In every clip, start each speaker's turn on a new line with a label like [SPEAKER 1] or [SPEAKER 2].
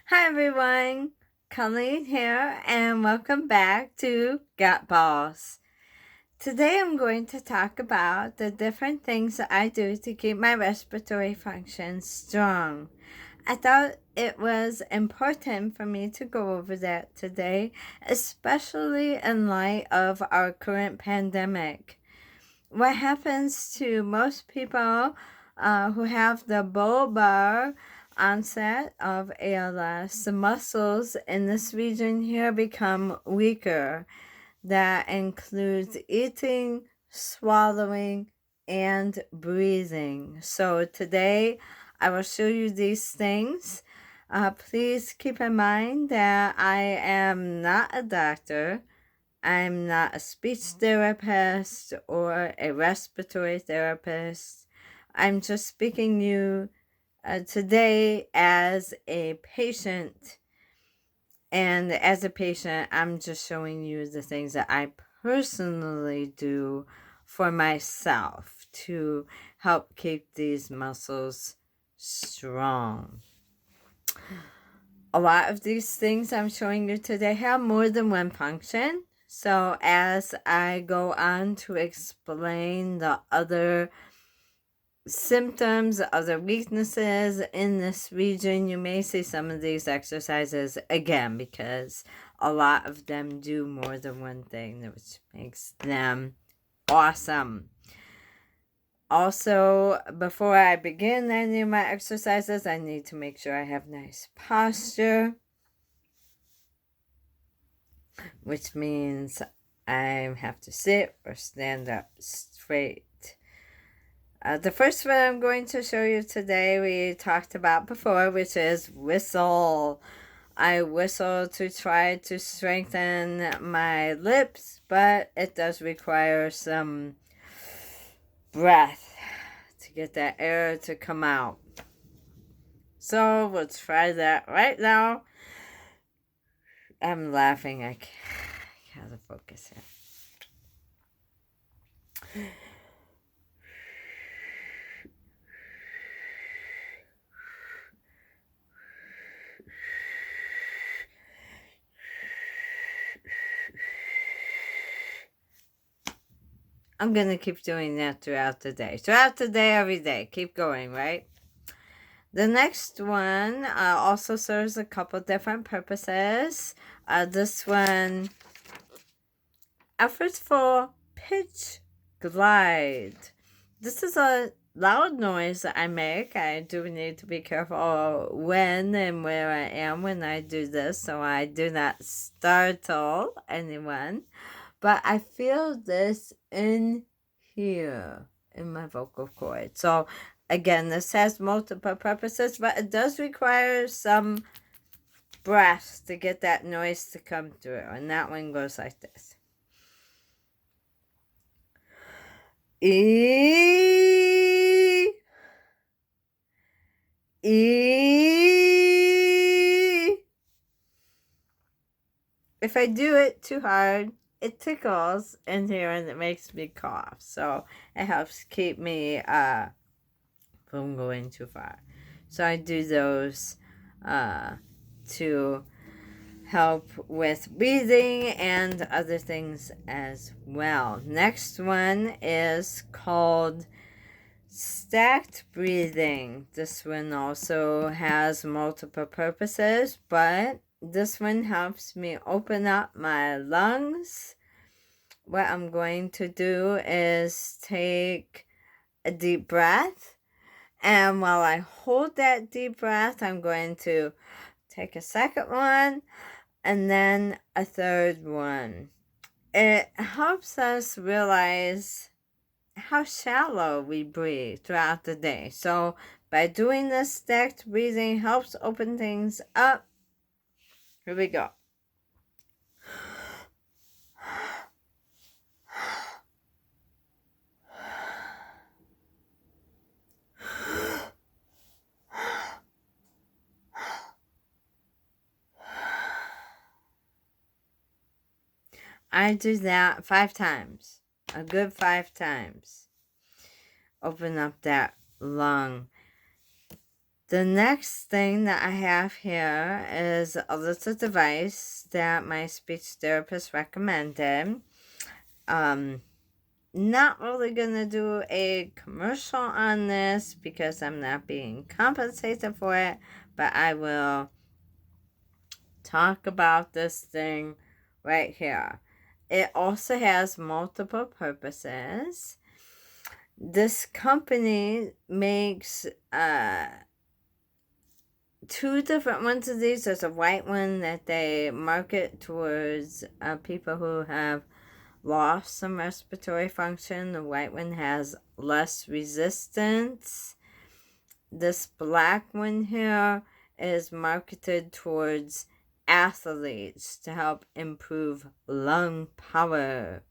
[SPEAKER 1] Hi everyone, Colleen here, and welcome back to bALS. Today I'm going to talk about the different things that I do to keep my respiratory function strong. I thought it was important for me to go over that today, especially in light of our current pandemic. What happens to most people who have the bulbar onset of ALS, the muscles in this region here become weaker. That includes eating, swallowing, and breathing. So today I will show you these things. Please keep in mind that I am not a doctor. I'm not a speech therapist or a respiratory therapist. I'm just speaking you today as a patient. And as a patient, I'm just showing you the things that I personally do for myself to help keep these muscles strong. A lot of these things I'm showing you today have more than one function. So as I go on to explain the other symptoms, other weaknesses in this region, you may see some of these exercises again because a lot of them do more than one thing, which makes them awesome. Also, before I begin any of my exercises, I need to make sure I have nice posture, which means I have to sit or stand up straight. The first one I'm going to show you today we talked about before, which is whistle. I whistle to try to strengthen my lips, but it does require some breath to get that air to come out. So we'll try that right now. I'm laughing. I can't focus here. I'm going to keep doing that throughout the day. Throughout the day, every day. Keep going, right? The next one also serves a couple different purposes. This one, efforts for pitch glide. This is a loud noise that I make. I do need to be careful when and where I am when I do this, so I do not startle anyone. But I feel this in here in my vocal cord. So again, this has multiple purposes, but it does require some breath to get that noise to come through. And that one goes like this. E. E. If I do it too hard, it tickles in here and it makes me cough. So it helps keep me from going too far. So I do those to help with breathing and other things as well. Next one is called stacked breathing. This one also has multiple purposes, but this one helps me open up my lungs. What I'm going to do is take a deep breath, and while I hold that deep breath, I'm going to take a second one and then a third one. It helps us realize how shallow we breathe throughout the day. So by doing this stacked breathing helps open things up. Here we go. I do that 5 times. A good 5 times. Open up that lung. The next thing that I have here is a little device that my speech therapist recommended. Not really gonna do a commercial on this because I'm not being compensated for it, but I will talk about this thing right here. It also has multiple purposes. This company makes two different ones of these. There's a white one that they market towards people who have lost some respiratory function. The white one has less resistance. This black one here is marketed towards athletes to help improve lung power.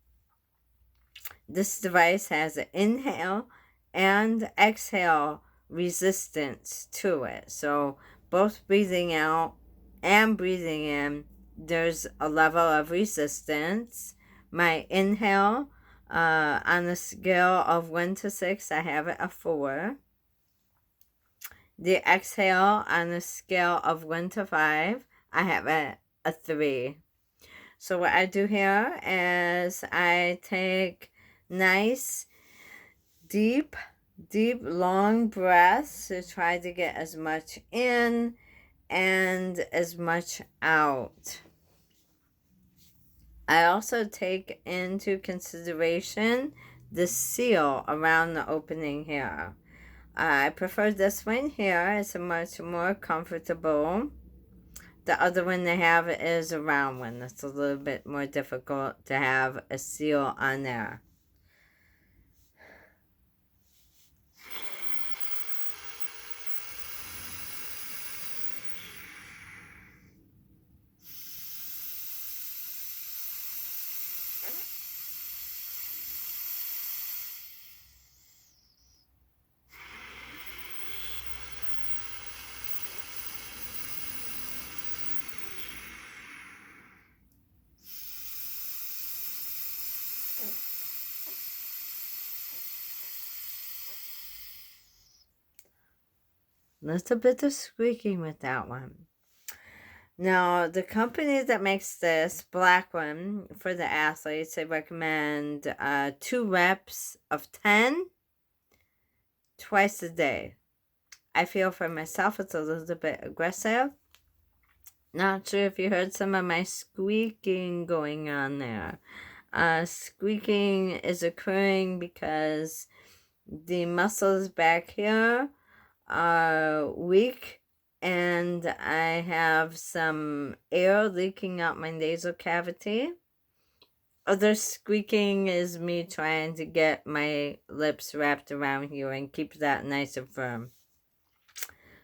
[SPEAKER 1] This device has an inhale and exhale resistance to it. So both breathing out and breathing in, there's a level of resistance. My inhale, on a scale of 1 to 6, I have it a 4. The exhale, on a scale of 1 to 5, I have it a 3. So what I do here is I take nice, deep, long breaths to try to get as much in and as much out. I also take into consideration the seal around the opening here. I prefer this one here. It's much more comfortable. The other one they have is a round one. It's a little bit more difficult to have a seal on there. Little bit of squeaking with that one. Now, the company that makes this black one for the athletes, they recommend 2 reps of 10 twice a day. I feel for myself it's a little bit aggressive. Not sure if you heard some of my squeaking going on there. Squeaking is occurring because the muscles back here are weak and I have some air leaking out my nasal cavity. Other squeaking is me trying to get my lips wrapped around here and keep that nice and firm.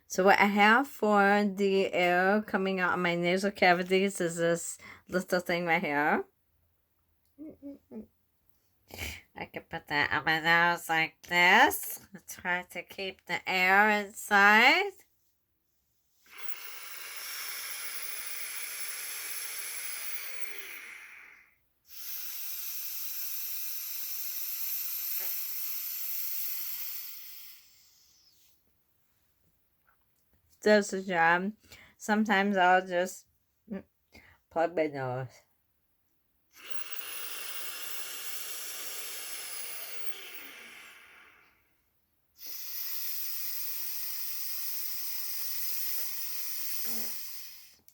[SPEAKER 1] So what I have for the air coming out of my nasal cavities is this little thing right here. I can put that on my nose like this. Try to keep the air inside. Does the job. Sometimes I'll just plug my nose.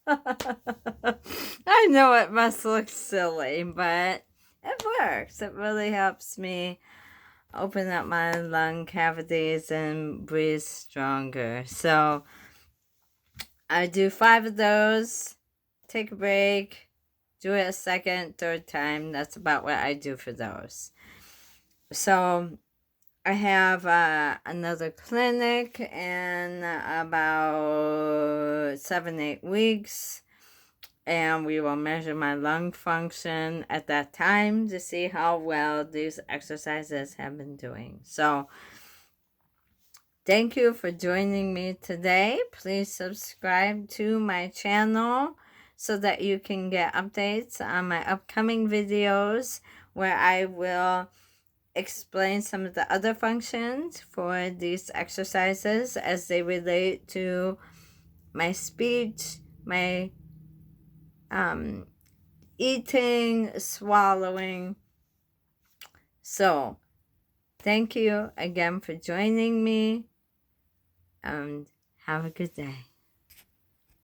[SPEAKER 1] I know it must look silly, but it works. It really helps me open up my lung cavities and breathe stronger. So I do 5 of those, take a break, do it a second, third time. That's about what I do for those. So I have another clinic in about 7-8 weeks, and we will measure my lung function at that time to see how well these exercises have been doing. So thank you for joining me today. Please subscribe to my channel so that you can get updates on my upcoming videos where I will explain some of the other functions for these exercises as they relate to my speech, my eating, swallowing. So, thank you again for joining me, and have a good day.